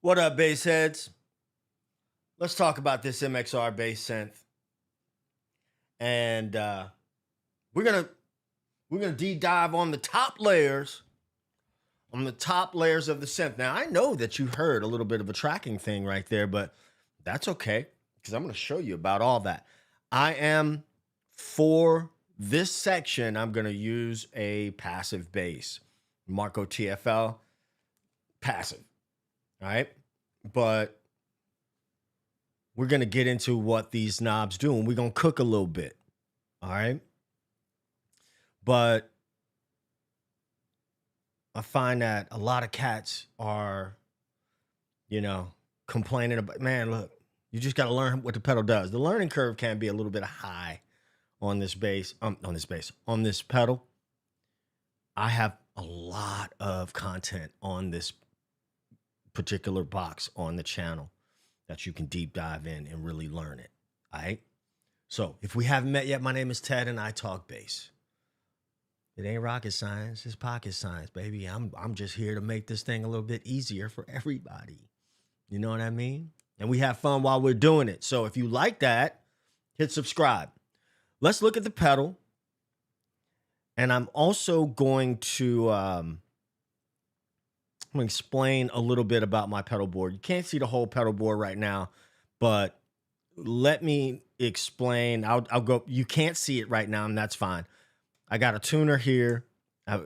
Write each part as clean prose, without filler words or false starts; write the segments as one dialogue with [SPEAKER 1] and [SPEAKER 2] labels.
[SPEAKER 1] What up, bass heads? Let's talk about this MXR bass synth, and we're gonna deep dive on the top layers, of the synth. Now, I know that you heard a little bit of a tracking thing right there, but that's okay because I'm gonna show you about all that. I am for this section. I'm gonna use a passive bass, Marco TFL passive. All right, but we're going to get into what these knobs do, and we're going to cook a little bit. All right. But I find that a lot of cats are, complaining about, man, look, you just got to learn what the pedal does. The learning curve can be a little bit high on this bass, on this pedal. I have a lot of content on this particular box on the channel that you can deep dive in and really learn it. All right. So if we haven't met yet, my name is Ted and I talk bass. It ain't rocket science, it's pocket science, baby. I'm just here to make this thing a little bit easier for everybody. You know what I mean? And we have fun while we're doing it. So if you like that, hit subscribe. Let's look at the pedal. And I'm also going to I'm going to explain a little bit about my pedal board. You can't see the whole pedal board right now, but let me explain. I'll go. You can't see it right now, and that's fine. I got a tuner here,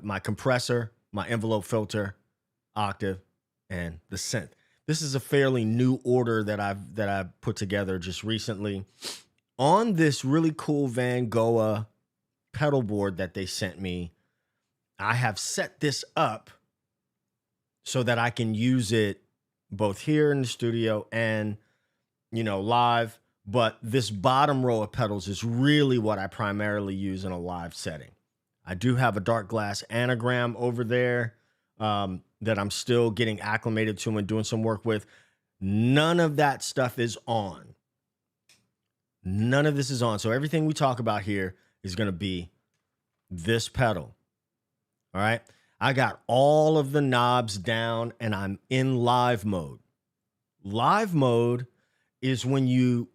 [SPEAKER 1] my compressor, my envelope filter, octave, and the synth. This is a fairly new order that I've put together just recently on this really cool Van Gogh pedal board that they sent me. I have set this up so that I can use it both here in the studio and, live. But this bottom row of pedals is really what I primarily use in a live setting. I do have a dark glass anagram over there that I'm still getting acclimated to and doing some work with. None of that stuff is on. None of this is on. So everything we talk about here is going to be this pedal. All right. I got all of the knobs down and I'm in live mode. Live mode is when you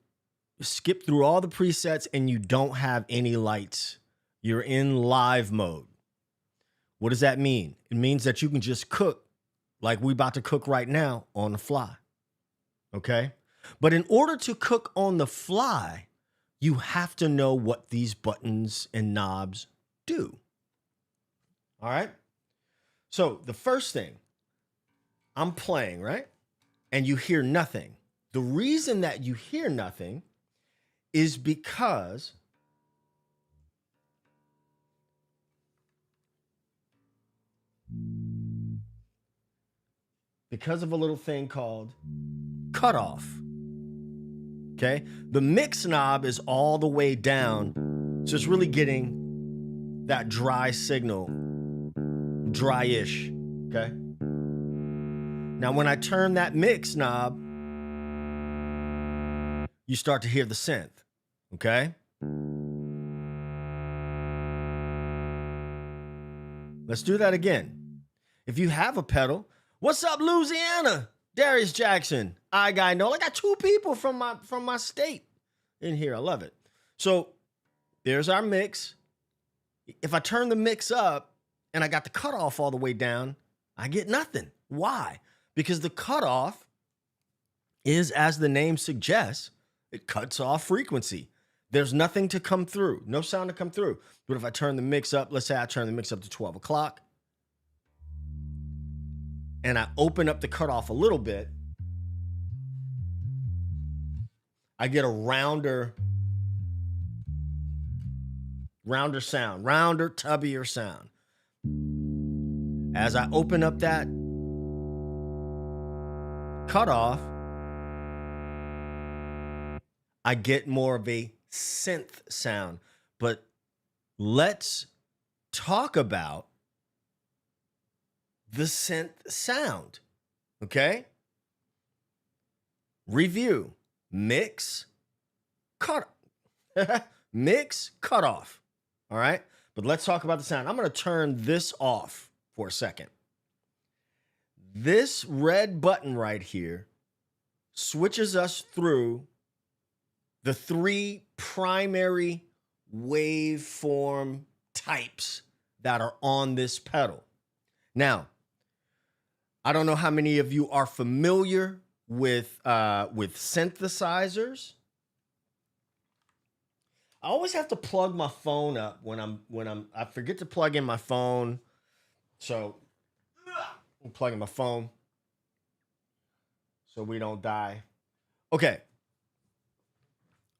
[SPEAKER 1] skip through all the presets and you don't have any lights. You're in live mode. What does that mean? It means that you can just cook like we about to cook right now on the fly. Okay? But in order to cook on the fly, you have to know what these buttons and knobs do. All right? So the first thing, I'm playing, right? And you hear nothing. The reason that you hear nothing is because of a little thing called cutoff. Okay? The mix knob is all the way down. So it's really getting that dry signal. Dry-ish, okay? Now, when I turn that mix knob, you start to hear the synth, okay? Let's do that again. If you have a pedal, what's up, Louisiana? Darius Jackson, I got 2 people from my state in here. I love it. So there's our mix. If I turn the mix up, and I got the cutoff all the way down, I get nothing. Why? Because the cutoff is, as the name suggests, it cuts off frequency. There's nothing to come through, no sound to come through. But if I turn the mix up, let's say I turn the mix up to 12 o'clock, and I open up the cutoff a little bit, I get a rounder sound, tubbier sound. As I open up that cutoff, I get more of a synth sound. But let's talk about the synth sound, okay? Review, mix, cut, mix, cutoff, all right? But let's talk about the sound. I'm going to turn this off for a second. This red button right here switches us through the three primary waveform types that are on this pedal. Now, I don't know how many of you are familiar with synthesizers. I always have to plug my phone up I forget to plug in my phone. So I'm plugging my phone so we don't die. Okay.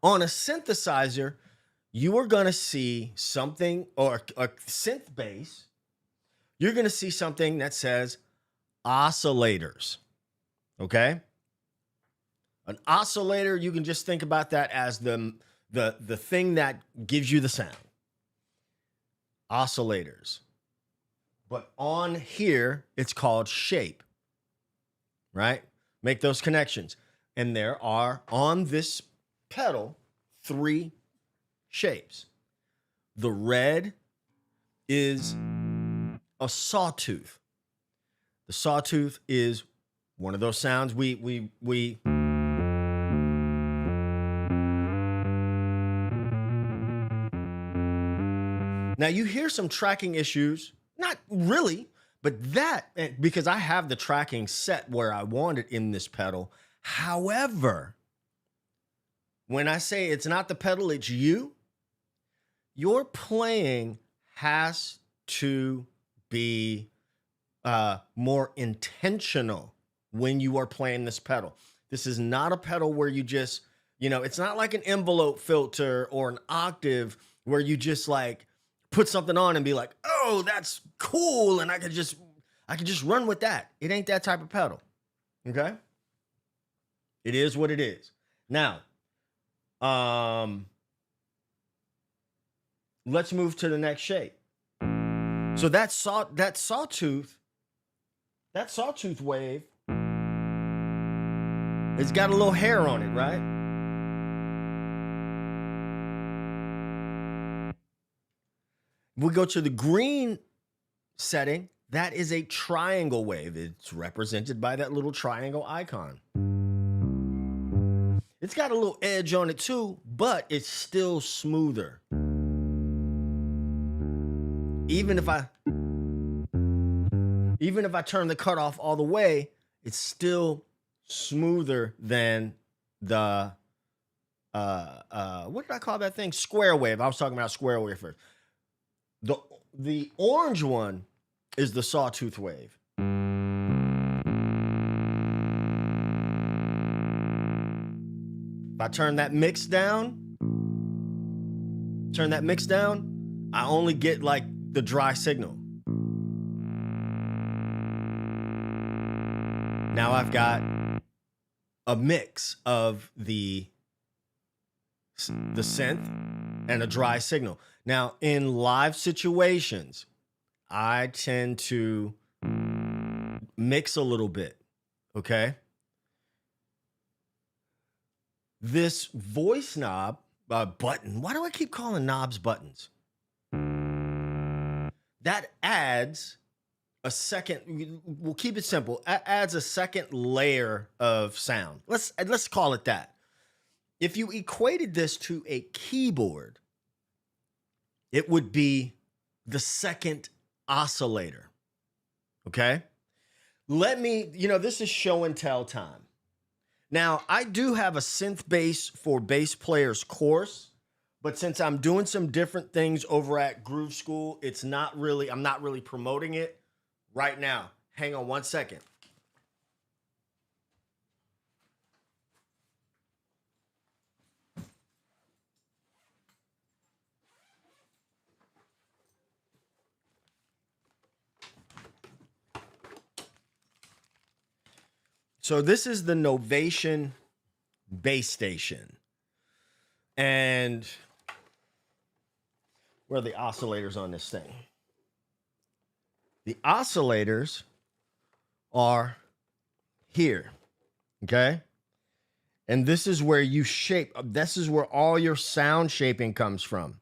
[SPEAKER 1] On a synthesizer, you are going to see something, or a synth bass. You're going to see something that says oscillators. Okay? An oscillator, you can just think about that as the thing that gives you the sound. Oscillators. But on here, it's called shape. Right? Make those connections. And there are, on this pedal, three shapes. The red is a sawtooth. The sawtooth is one of those sounds we Now you hear some tracking issues, not really, but because I have the tracking set where I want it in this pedal. However, when I say it's not the pedal, it's you, your playing has to be more intentional when you are playing this pedal. This is not a pedal where you just, it's not like an envelope filter or an octave where you just like put something on and be like, oh, that's cool, and I could just run with that. It ain't that type of pedal. Okay? It is what it is. Now, let's move to the next shape. So that sawtooth wave, it's got a little hair on it, right? We go to the green setting. That is a triangle wave. It's represented by that little triangle icon. It's got a little edge on it too, but it's still smoother. Even if I turn the cutoff all the way, it's still smoother than the what did I call that thing? Square wave. I was talking about square wave first. The orange one is the sawtooth wave. If I turn that mix down, I only get like the dry signal. Now I've got a mix of the synth and a dry signal. Now, in live situations, I tend to mix a little bit, okay? This voice knob button, why do I keep calling knobs buttons? That adds a second, we'll keep it simple, adds a second layer of sound. Let's call it that. If you equated this to a keyboard, it would be the second oscillator, okay? This is show and tell time. Now, I do have a synth bass for bass players course, but since I'm doing some different things over at Groove School, I'm not really promoting it right now. Hang on one second. So this is the Novation base station. And where are the oscillators on this thing? The oscillators are here, okay? And this is where you shape. This is where all your sound shaping comes from.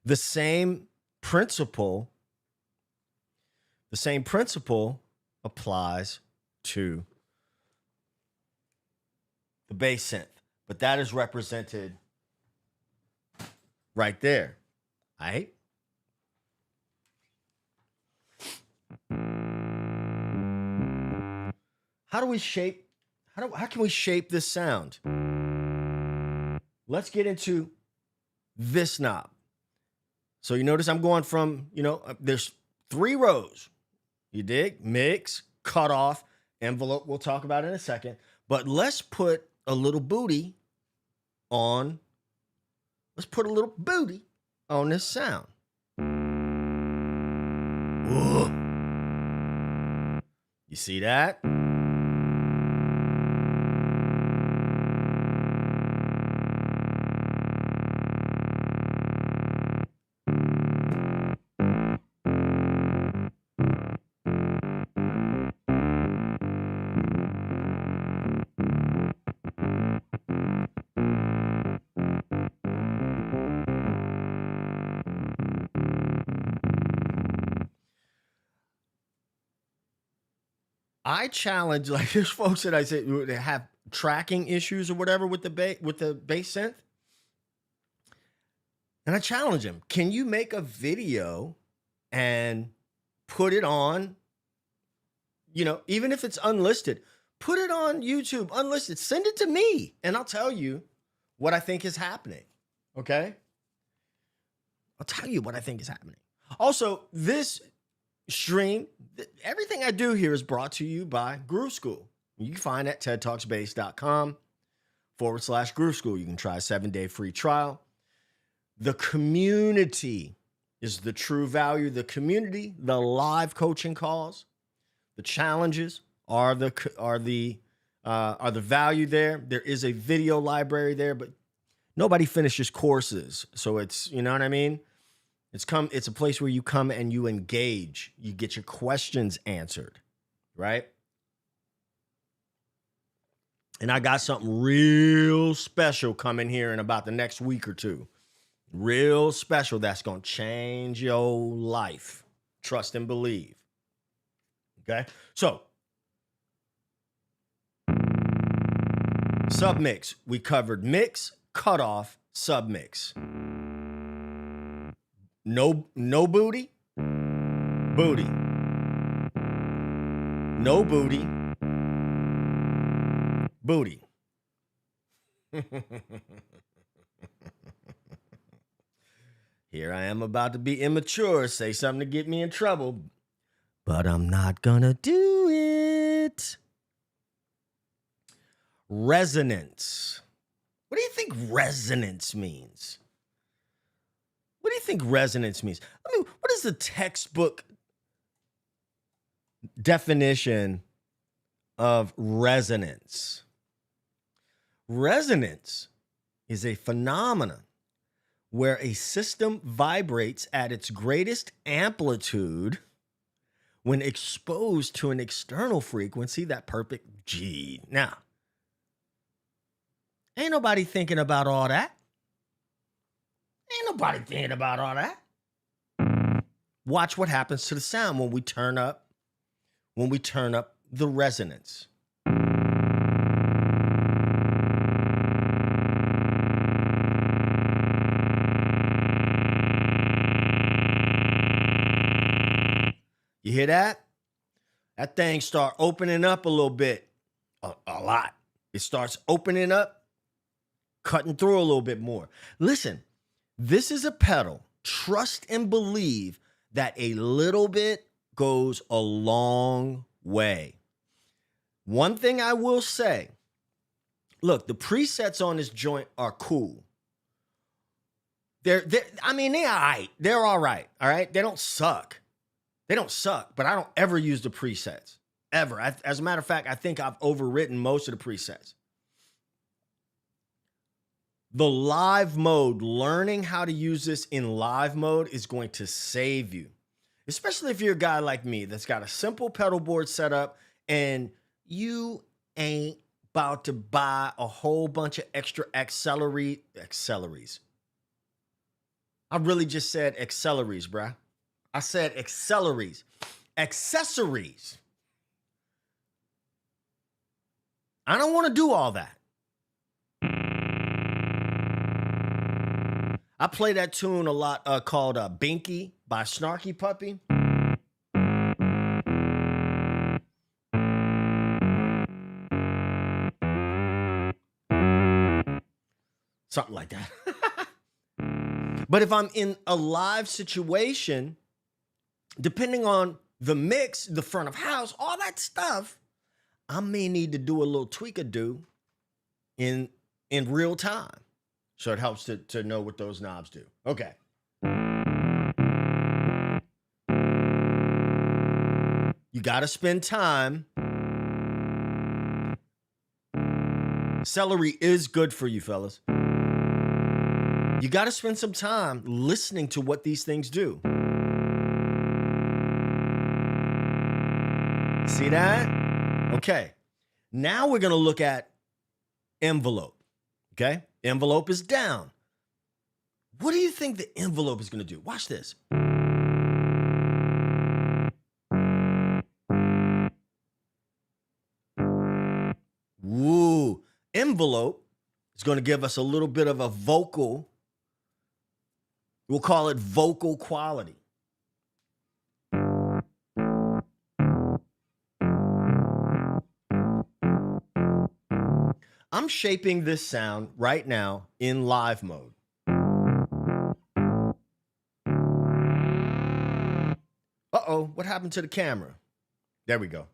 [SPEAKER 1] The same principle applies to the bass synth. But that is represented right there. All right. How do we shape? How can we shape this sound? Let's get into this knob. So you notice I'm going from, there's 3 rows. You dig? Mix, cut off, envelope. We'll talk about it in a second. But let's put a little booty on. Let's put a little booty on this sound. Whoa. You see that? I challenge, like, there's folks that I say that have tracking issues or whatever with the bass synth, and I challenge them. Can you make a video and put it on? Even if it's unlisted, put it on YouTube unlisted. Send it to me, and I'll tell you what I think is happening. Okay, I'll tell you what I think is happening. Also, this stream, everything I do here is brought to you by Groove School. You can find at tedtalksbass.com/Groove School. You can try a 7-day free trial. The community is the true value. The community, the live coaching calls, the challenges are the value there. There is a video library there, but nobody finishes courses. So it's, you know what I mean? It's a place where you come and you engage. You get your questions answered, right? And I got something real special coming here in about the next week or two. Real special that's going to change your life. Trust and believe. Okay? So, submix. We covered mix, cutoff, submix. No booty, booty. No booty, booty. Here I am about to be immature, say something to get me in trouble, but I'm not gonna do it. Resonance. What do you think resonance means? What do you think resonance means? I mean, what is the textbook definition of resonance? Resonance is a phenomenon where a system vibrates at its greatest amplitude when exposed to an external frequency, that perfect G. Now, ain't nobody thinking about all that. Ain't nobody thinking about all that. Watch what happens to the sound when we turn up the resonance. You hear that? That thing start opening up a little bit. A lot. It starts opening up, cutting through a little bit more. Listen. This is a pedal. Trust and believe that a little bit goes a long way. One thing I will say, look, the presets on this joint are cool. They're all right. They're all right. All right. They don't suck. But I don't ever use the presets. Ever. As a matter of fact, I think I've overwritten most of the presets. The live mode, learning how to use this in live mode is going to save you. Especially if you're a guy like me that's got a simple pedal board set up and you ain't about to buy a whole bunch of extra acceleries. I really just said acceleries, bruh. I said acceleries. Accessories. I don't want to do all that. I play that tune a lot called Binky by Snarky Puppy. Something like that. But if I'm in a live situation, depending on the mix, the front of house, all that stuff, I may need to do a little tweak-a-do in real time. So it helps to know what those knobs do. Okay. You got to spend time. Celery is good for you, fellas. You got to spend some time listening to what these things do. See that? Okay. Now we're going to look at envelope. Okay? Envelope is down. What do you think the envelope is going to do? Watch this. Woo. Envelope is going to give us a little bit of a vocal. We'll call it vocal quality. I'm shaping this sound right now in live mode. Uh-oh, what happened to the camera? There we go.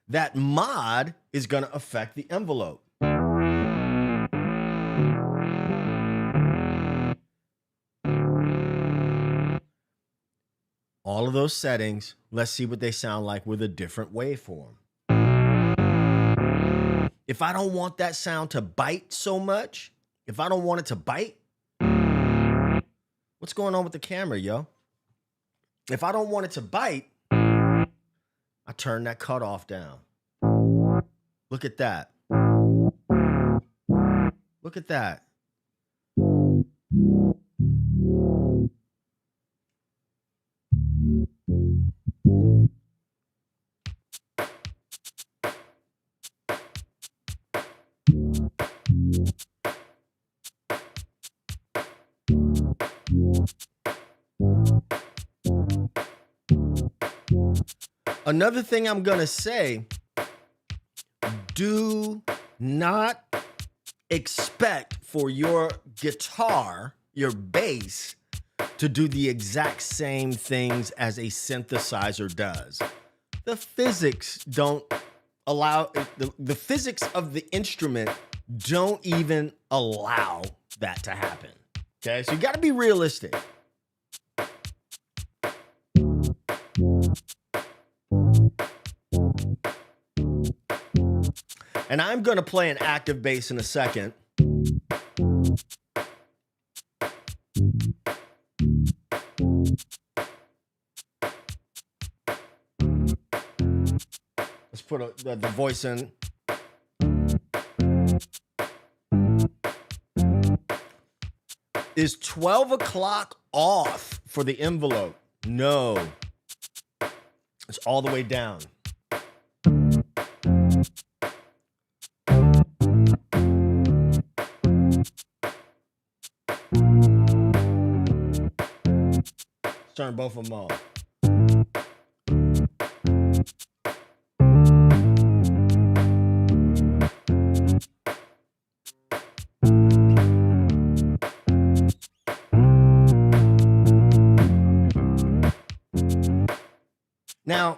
[SPEAKER 1] That mod is going to affect the envelope. All of those settings, let's see what they sound like with a different waveform. If I don't want that sound to bite so much, if I don't want it to bite, what's going on with the camera, yo? If I don't want it to bite, I turn that cutoff down. Look at that. Look at that. Another thing I'm going to say, do not expect for your guitar, your bass, to do the exact same things as a synthesizer does. The physics don't allow, the physics of the instrument don't even allow that to happen. Okay, so you got to be realistic. And I'm going to play an active bass in a second. Let's put the voice in. Is 12 o'clock off for the envelope? No. It's all the way down. Turn both of them off. Now,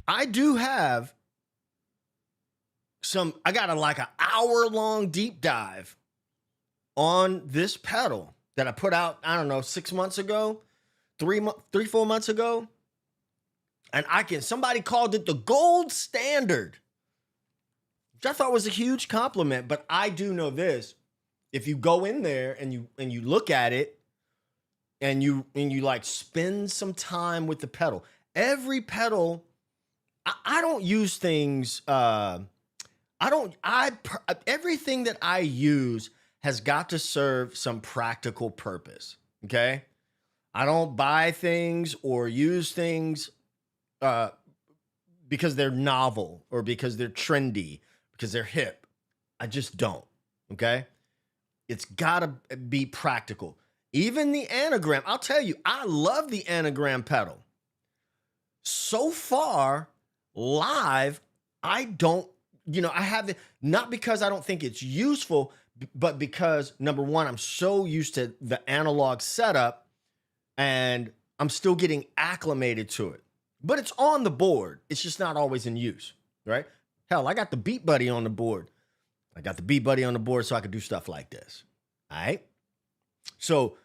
[SPEAKER 1] I do have I got an hour-long deep dive on this pedal that I put out, I don't know, 6 months ago, 4 months ago. And somebody called it the gold standard, which I thought was a huge compliment. But I do know this: if you go in there and you look at it and you like spend some time with the pedal, every pedal, I don't use things. Everything that I use has got to serve some practical purpose. Okay. I don't buy things or use things because they're novel or because they're trendy, because they're hip. I just don't. Okay. It's got to be practical. Even the anagram, I'll tell you, I love the anagram pedal. So far, live, I don't, I haven't, not because I don't think it's useful, but because number one, I'm so used to the analog setup and I'm still getting acclimated to it. But it's on the board. It's just not always in use, right? Hell, I got the Beat Buddy on the board. I got the Beat Buddy on the board so I could do stuff like this. All right. So,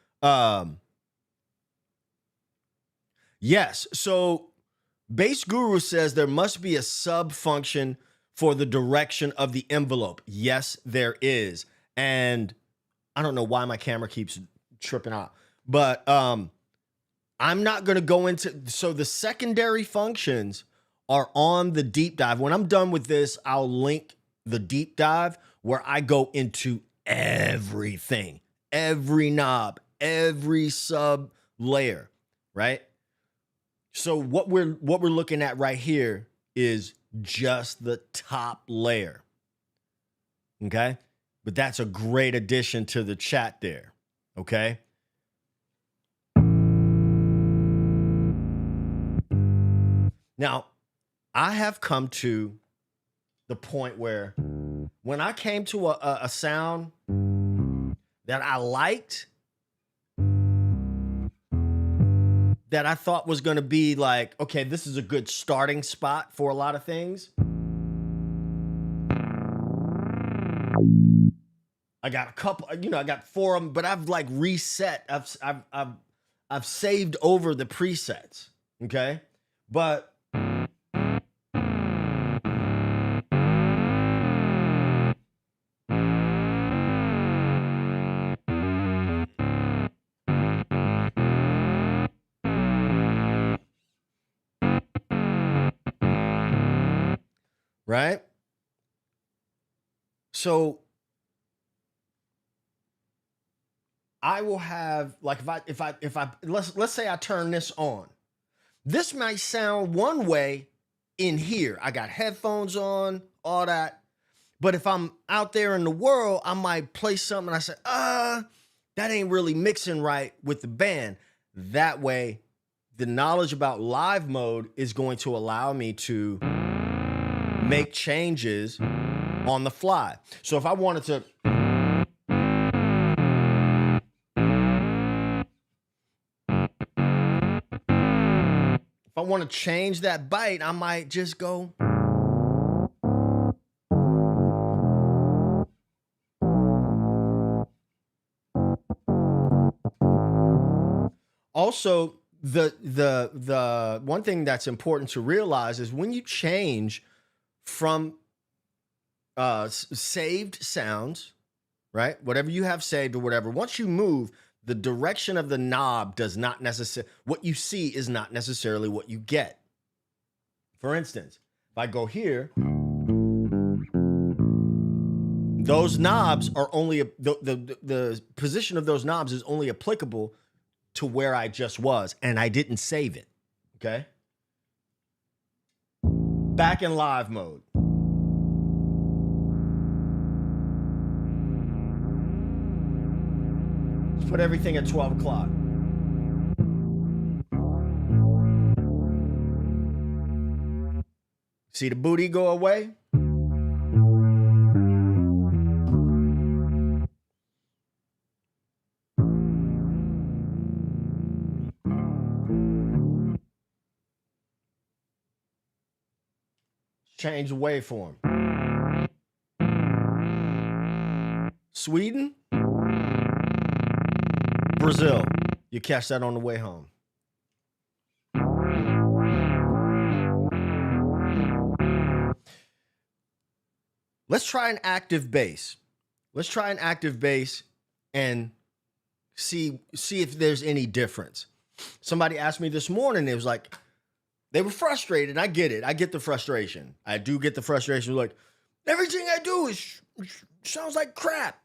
[SPEAKER 1] yes. So, Bass Guru says there must be a sub function for the direction of the envelope. Yes, there is. And I don't know why my camera keeps tripping out, but I'm not going to go into, so the secondary functions are on the deep dive. When I'm done with this, I'll link the deep dive where I go into everything, every knob, every sub layer, right? So what we're looking at right here is just the top layer. Okay? But that's a great addition to the chat there. Okay? Now, I have come to the point where when I came to a sound that I liked, that I thought was going to be like, okay, this is a good starting spot for a lot of things. I got a couple, I got 4 of them, but I've like reset. I've saved over the presets. Okay. But right. So I will have like if I let's say I turn this on. This might sound one way in here. I got headphones on, all that. But if I'm out there in the world, I might play something and I say, that ain't really mixing right with the band. That way, the knowledge about live mode is going to allow me to make changes on the fly. So if I wanted to, if I want to change that bite, I might just go. Also, the one thing that's important to realize is when you change from saved sounds, right? Whatever you have saved or whatever, once you move, the direction of the knob does not necessarily, what you see is not necessarily what you get. For instance, if I go here, those knobs are only, the position of those knobs is only applicable to where I just was, and I didn't save it, okay? Back in live mode. Let's put everything at 12 o'clock. See the booty go away? Change the waveform. Sweden, Brazil. You catch that on the way home. Let's try an active bass. Let's try an active bass and see if there's any difference. Somebody asked me this morning, it was like, they were frustrated. I get it. I get the frustration. I do get the frustration. Like, everything I do sounds like crap.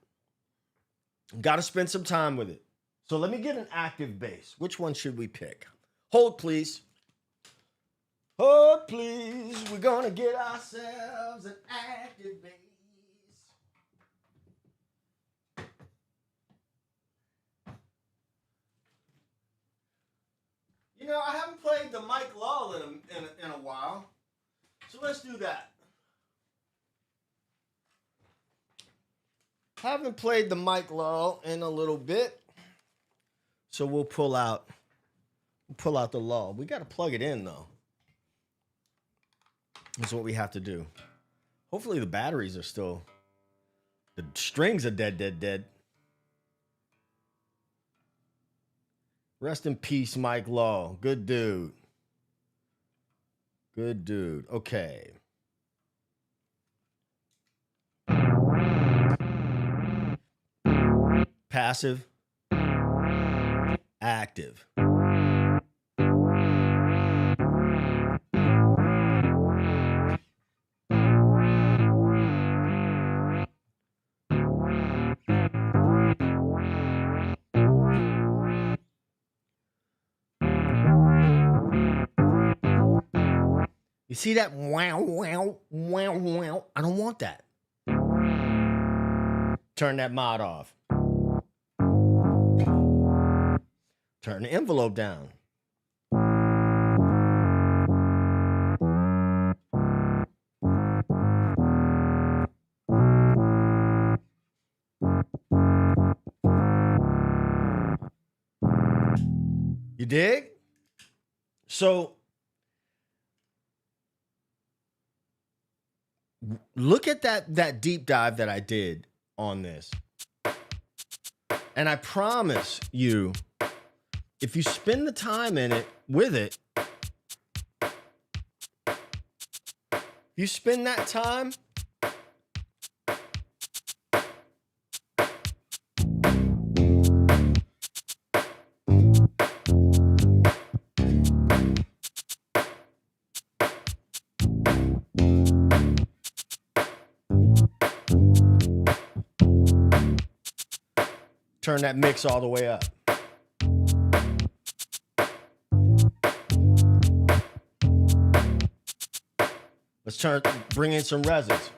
[SPEAKER 1] Got to spend some time with it. So let me get an active bass. Which one should we pick? Hold, please. Oh, please, we're gonna get ourselves an active bass. You know, I haven't played the Mike Lull in a while, so let's do that. Haven't played the Mike Lull in a little bit, so we'll pull out the lull. We got to plug it in though. That's what we have to do. Hopefully the batteries are still. The strings are dead. Rest in peace, Mike Lull. Good dude. Good dude. Okay. Passive. Active. You see that? Wow, wow, wow, wow. I don't want that. Turn that mod off. Turn the envelope down. You dig? So look at that deep dive that I did on this. And I promise you, if you spend the time in it with it, you spend that time, turn that mix all the way up. Let's bring in some resonance.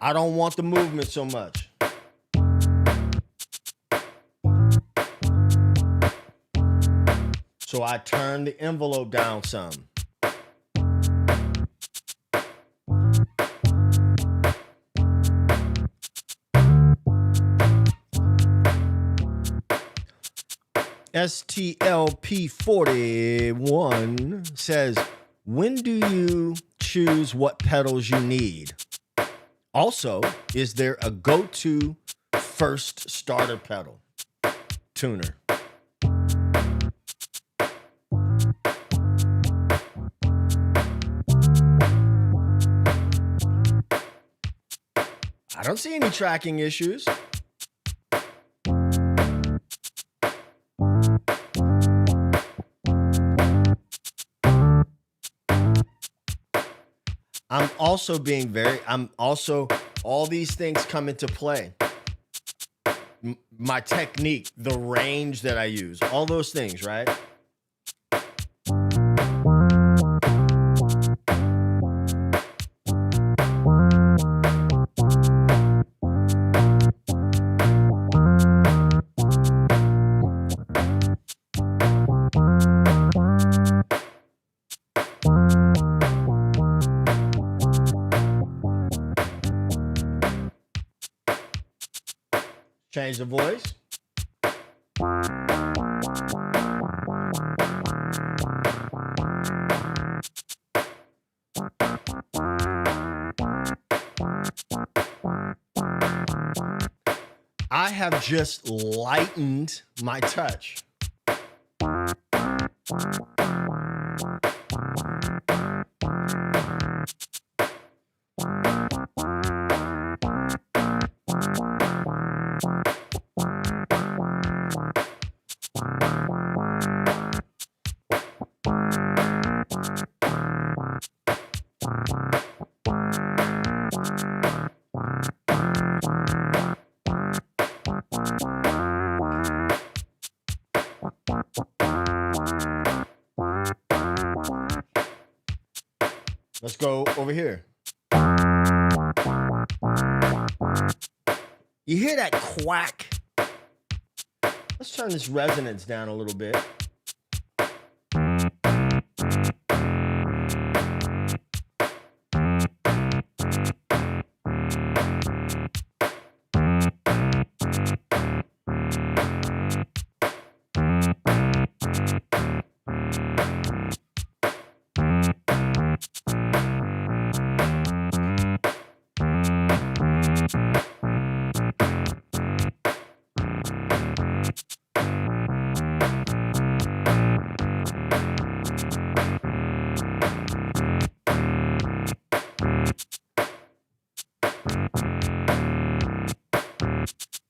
[SPEAKER 1] I don't want the movement so much. So I turn the envelope down some. STLP41 says, when do you choose what pedals you need? Also, is there a go-to first starter pedal? Tuner. I don't see any tracking issues. All these things come into play. My technique, the range that I use, all those things, right? Change the voice. I have just lightened my touch. go over here. You hear that quack? Let's turn this resonance down a little bit.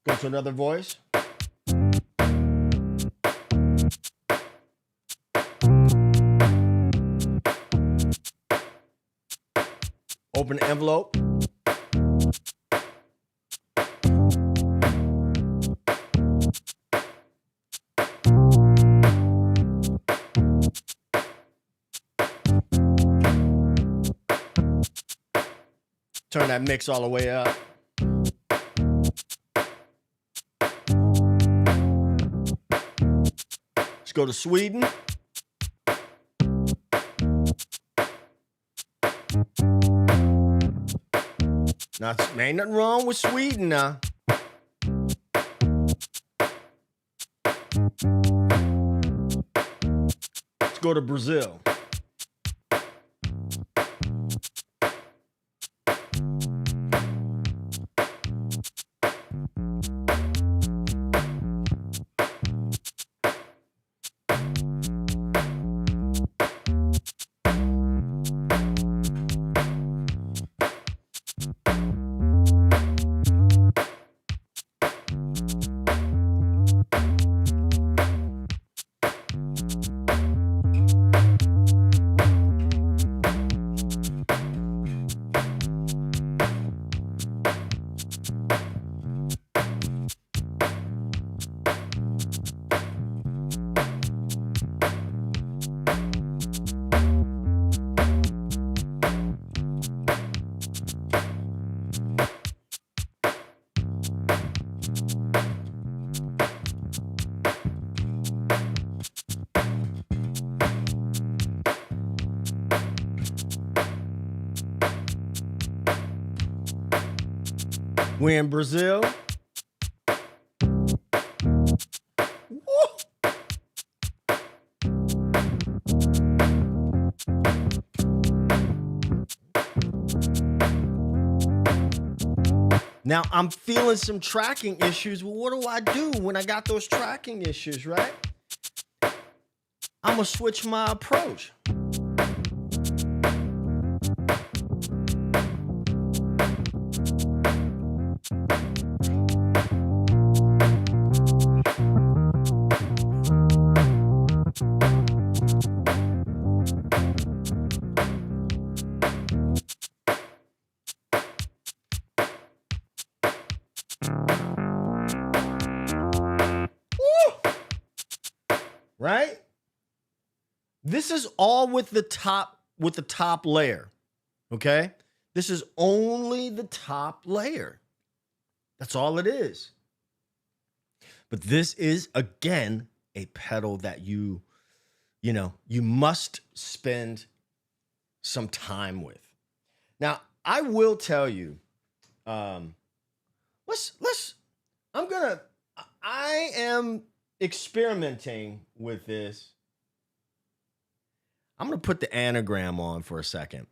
[SPEAKER 1] Go to another voice. Open the envelope. Turn that mix all the way up. Let's go to Sweden. Now, ain't nothing wrong with Sweden now. Let's go to Brazil. We're in Brazil. Woo! Now I'm feeling some tracking issues. Well, what do I do when I got those tracking issues, right? I'm gonna switch my approach. Right? This is all with the top layer. Okay? This is only the top layer. That's all it is. But this is again a pedal that you must spend some time with. Now, I will tell you, I am experimenting with this. I'm going to put the anagram on for a second.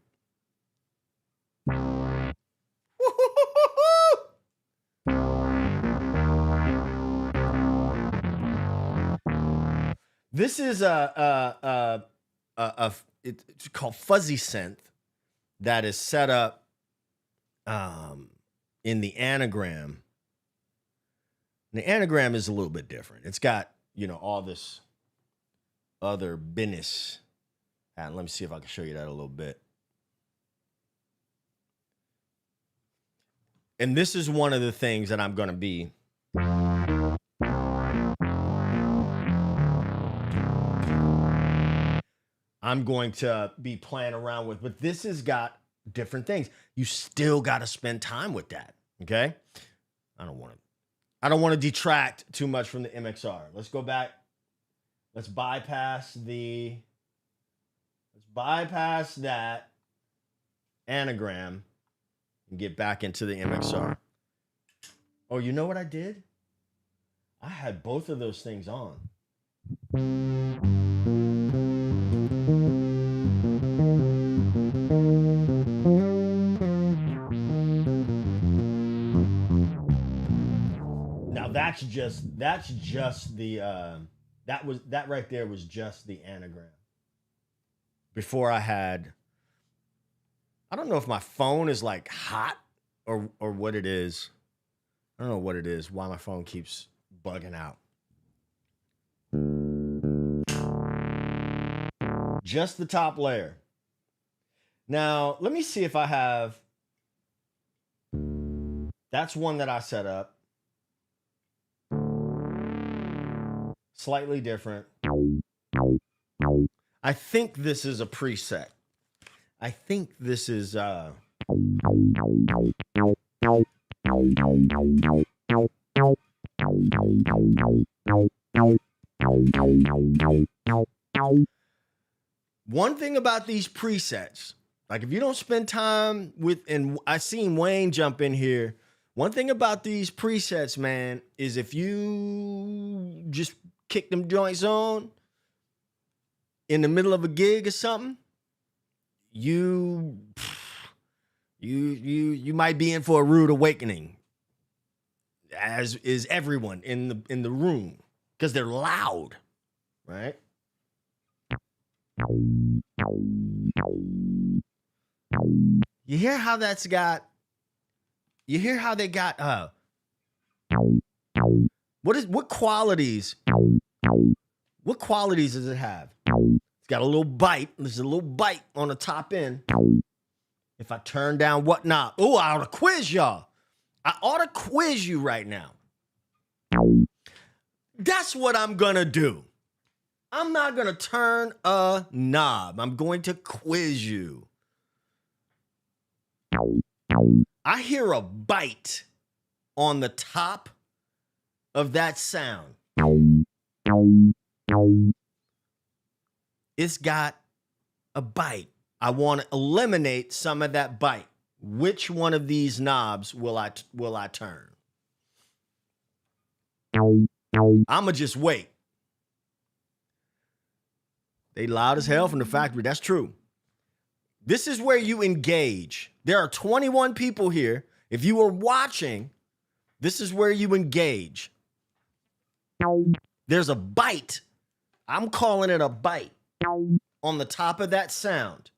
[SPEAKER 1] This is it's called fuzzy synth that is set up in the anagram. The anagram is a little bit different. It's got, all this other business. And let me see if I can show you that a little bit. And this is one of the things that I'm going to be I'm going to be playing around with. But this has got different things. You still got to spend time with that. Okay. I don't want to detract too much from the MXR. Let's go back. Let's bypass that anagram and get back into the MXR. Oh, you know what I did? I had both of those things on. Now that's just the that right there was just the anagram. Before I don't know if my phone is like hot or what it is. I don't know what it is, why my phone keeps bugging out. Just the top layer. Now, let me see if I have. That's one that I set up. Slightly different. I think this is a preset. I think this is one thing about these presets, like if you don't spend time with, and I seen Wayne jump in here. One thing about these presets, man, is if you just kick them joints on in the middle of a gig or something, you might be in for a rude awakening, as is everyone in the room, because they're loud, right? You hear how that's got? You hear how they got? What qualities? What qualities does it have? It's got a little bite. There's a little bite on the top end. If I turn down what knob? Oh, I ought to quiz y'all. I ought to quiz you right now. That's what I'm gonna do. I'm not gonna turn a knob. I'm going to quiz you. I hear a bite on the top of that sound. It's got a bite. I want to eliminate some of that bite. Which one of these knobs will I turn? I'ma just wait. They loud as hell from the factory. That's true. This is where you engage. There are 21 people here. If you are watching, this is where you engage. There's a bite. I'm calling it a bite on the top of that sound.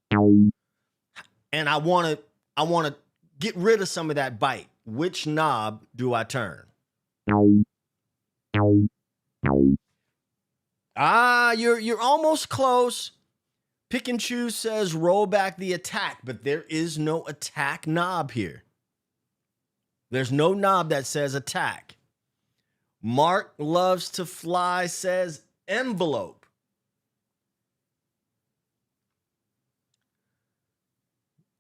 [SPEAKER 1] And I want to get rid of some of that bite. Which knob do I turn? You're almost close. Pick and Choose says roll back the attack, but there is no attack knob here. There's no knob that says attack. Mark Loves to Fly says envelope.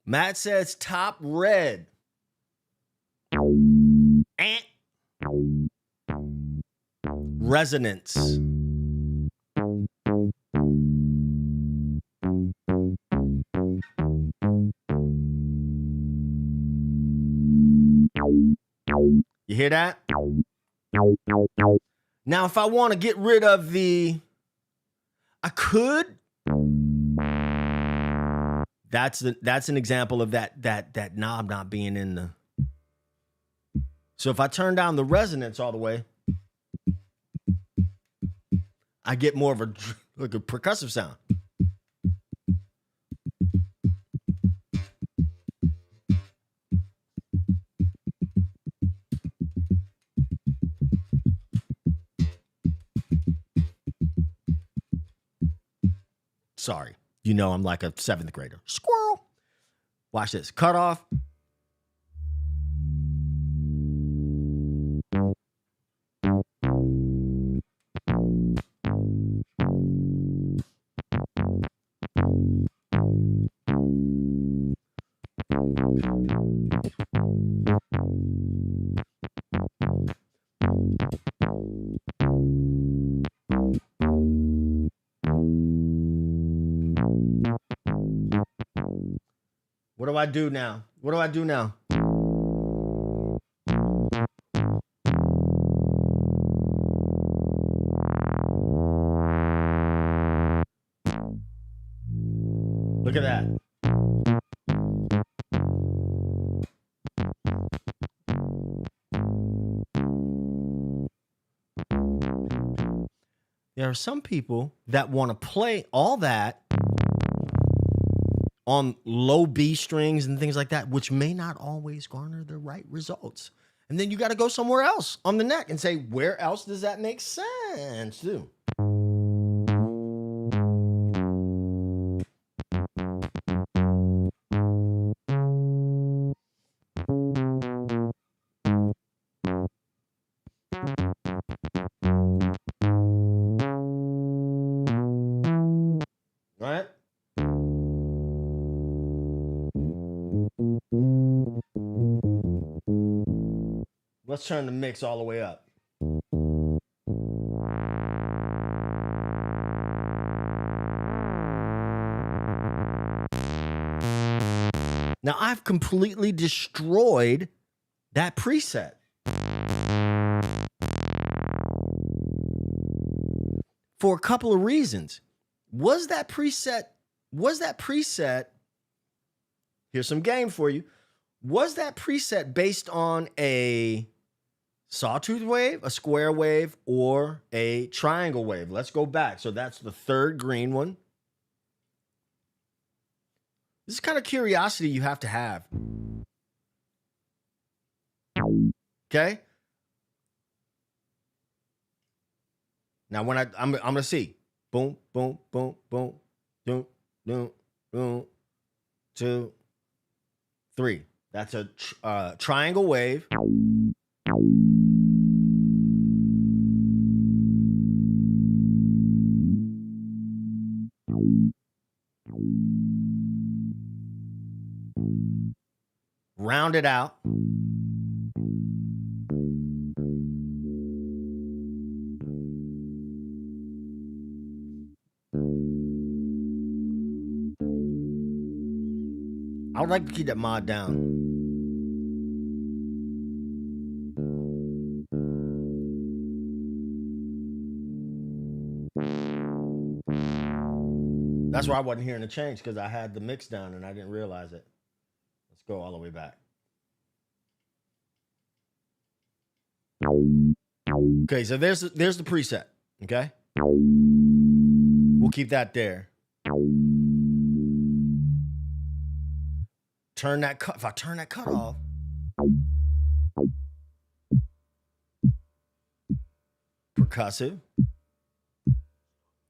[SPEAKER 1] Matt says top red. Resonance. You hear that? Now, if I want to get rid of I could. That's an example of that knob not being in the. So if I turn down the resonance all the way, I get more of a percussive sound. Sorry. You know I'm like a 7th grader. Squirrel. Watch this. Cut off. What do I do now? What do I do now? Look at that. There are some people that want to play all that on low B strings and things like that, which may not always garner the right results. And then you got to go somewhere else on the neck and say, where else does that make sense too? Right? Let's turn the mix all the way up. Now I've completely destroyed that preset. For a couple of reasons. Was that preset, here's some game for you. Was that preset based on a sawtooth wave, a square wave, or a triangle wave? Let's go back. So that's the third green one. This is kind of curiosity you have to have. Okay? Now when I'm gonna see. Boom, boom, boom, boom, boom, boom, boom, 2, 3. That's a triangle wave. Round it out. I would like to keep that mod down. That's why I wasn't hearing the change, because I had the mix down and I didn't realize it. Let's go all the way back. Okay, so there's the preset. Okay, we'll keep that there. Turn that cut. If I turn that cut off, percussive.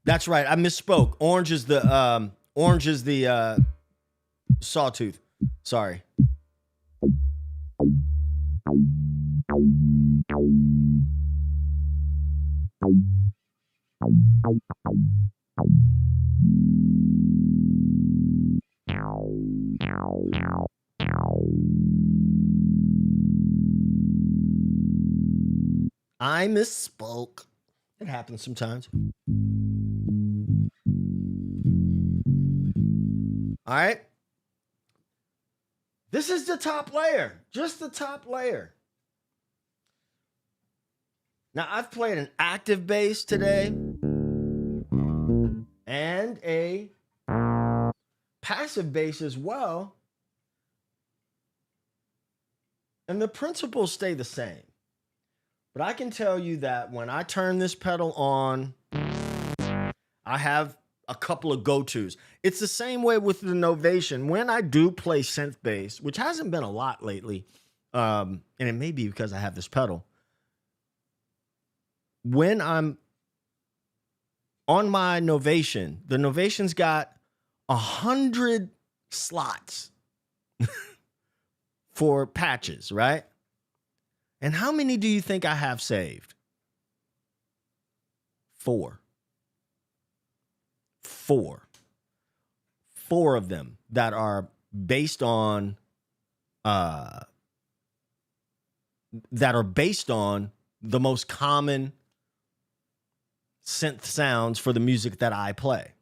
[SPEAKER 1] That's right. I misspoke. Orange is the sawtooth. Sorry. I misspoke. It happens sometimes. All right. This is the top layer, just the top layer. Now, I've played an active bass today and a passive bass as well. And the principles stay the same. But I can tell you that when I turn this pedal on, I have a couple of go-tos. It's the same way with the Novation. When I do play synth bass, which hasn't been a lot lately, and it may be because I have this pedal, when I'm on my Novation, the Novation's got 100 slots for patches, right? And how many do you think I have saved? 4. 4 of them that are based on uh, that are based on the most common synth sounds for the music that I play.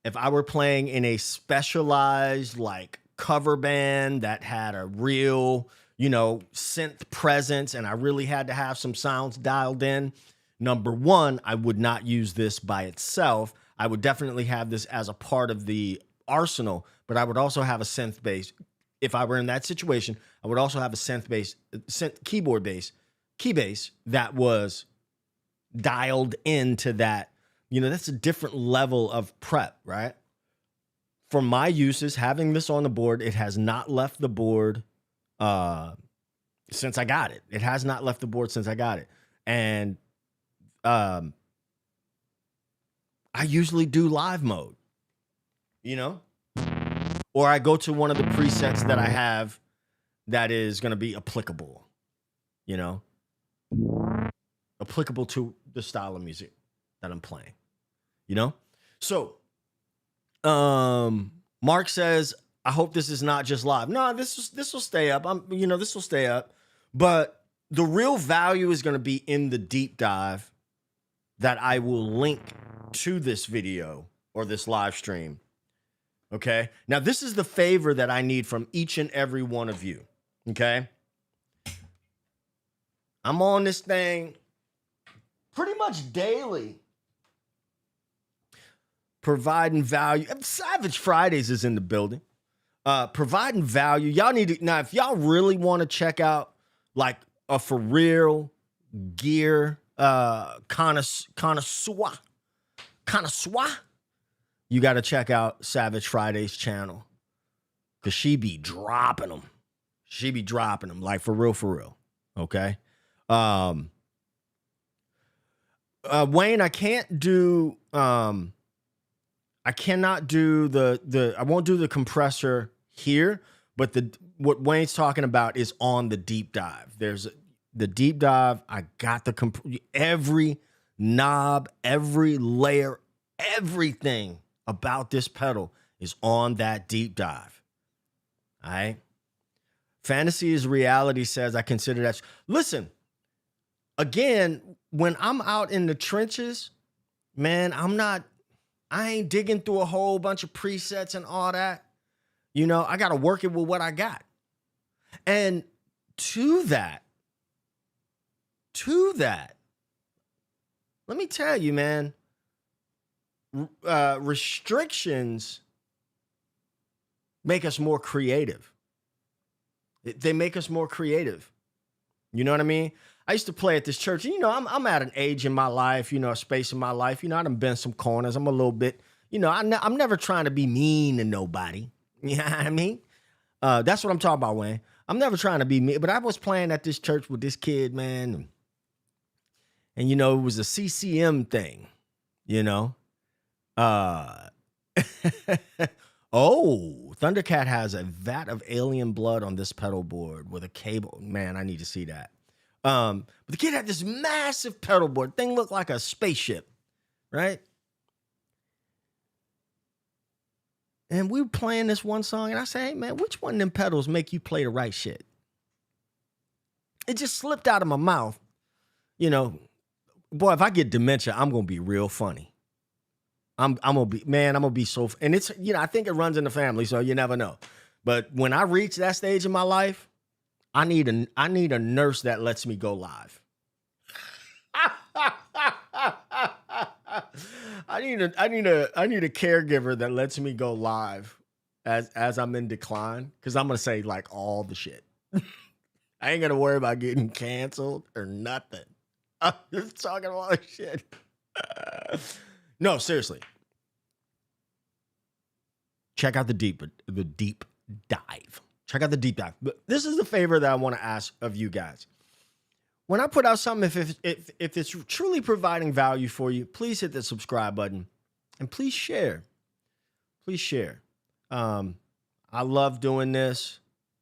[SPEAKER 1] If I were playing in a specialized like cover band that had a real, synth presence and I really had to have some sounds dialed in, number one, I would not use this by itself. I would definitely have this as a part of the arsenal, but I would also have a synth bass. If I were in that situation, I would also have a synth keyboard bass, key bass that was dialed into that. That's a different level of prep, right? For my uses, having this on the board, it has not left the board since I got it. It has not left the board since I got it. And I usually do live mode, or I go to one of the presets that I have that is going to be applicable, applicable to the style of music that I'm playing, So, Mark says, I hope this is not just live. No, this will stay up. This will stay up. But the real value is going to be in the deep dive that I will link to this video or this live stream. Okay. Now, this is the favor that I need from each and every one of you. Okay. I'm on this thing pretty much daily, providing value. Savage Fridays is in the building. Providing value. Y'all need to, now, if y'all really want to check out like a for real gear connoisseur, you got to check out Savage Friday's channel, because she be dropping them. She be dropping them like for real. Okay. Wayne, I can't do, I cannot do I won't do the compressor here, but what Wayne's talking about is on the deep dive. There's the deep dive. I got every knob, every layer, everything about this pedal is on that deep dive. All right. Fantasy is reality says I consider that. Listen, again, when I'm out in the trenches, man, I ain't digging through a whole bunch of presets and all that. I got to work it with what I got. And to that, let me tell you, man, restrictions make us more creative. They make us more creative. You know what I mean? I used to play at this church. I'm at an age in my life, a space in my life. I done been some corners. I'm a little bit, I'm never trying to be mean to nobody. You know what I mean? That's what I'm talking about, Wayne. I'm never trying to be mean, but I was playing at this church with this kid, man. And it was a CCM thing, Oh, Thundercat has a vat of alien blood on this pedal board with a cable. Man, I need to see that. But the kid had this massive pedal board. Thing looked like a spaceship, right? And we were playing this one song, and I said, hey, man, which one of them pedals make you play the right shit? It just slipped out of my mouth. Boy, if I get dementia, I'm going to be real funny. I'm going to be so, and it's, I think it runs in the family, so you never know. But when I reach that stage in my life, I need a nurse that lets me go live. I need a caregiver that lets me go live as I'm in decline, because I'm gonna say like all the shit. I ain't gonna worry about getting canceled or nothing. I'm just talking all the shit. No, seriously. Check out the deep dive. Check out the deep dive. But this is the favor that I want to ask of you guys. When I put out something, if it's truly providing value for you, please hit the subscribe button and please share. Please share. I love doing this.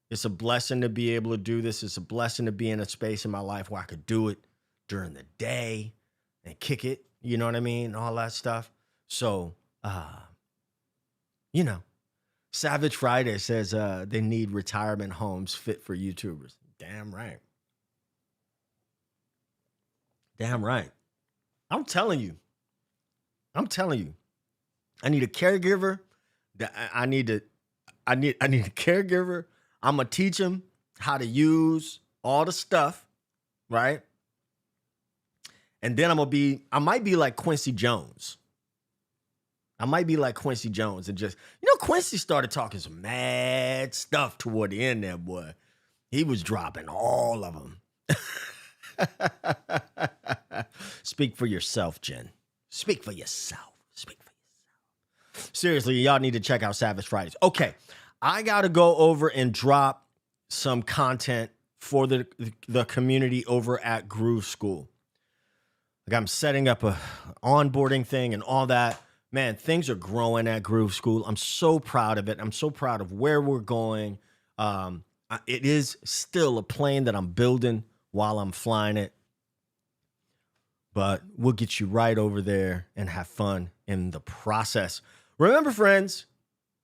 [SPEAKER 1] It's a blessing to be able to do this. It's a blessing to be in a space in my life where I could do it during the day and kick it. You know what I mean? All that stuff. So, Savage Friday says they need retirement homes fit for YouTubers. Damn right. Damn right. I'm telling you. I'm telling you. I need a caregiver. I need a caregiver. I'm gonna teach them how to use all the stuff, right? And then I might be like Quincy Jones. I might be like Quincy Jones and just, Quincy started talking some mad stuff toward the end there, boy. He was dropping all of them. Speak for yourself, Jen. Speak for yourself. Speak for yourself. Seriously, y'all need to check out Savage Fridays. Okay, I got to go over and drop some content for the community over at Groove School. Like, I'm setting up a onboarding thing and all that. Man, things are growing at Groove School. I'm so proud of it. I'm so proud of where we're going. It is still a plane that I'm building while I'm flying it. But we'll get you right over there and have fun in the process. Remember, friends,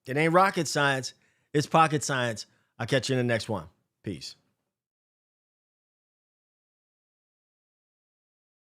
[SPEAKER 1] it ain't rocket science. It's pocket science. I'll catch you in the next one. Peace.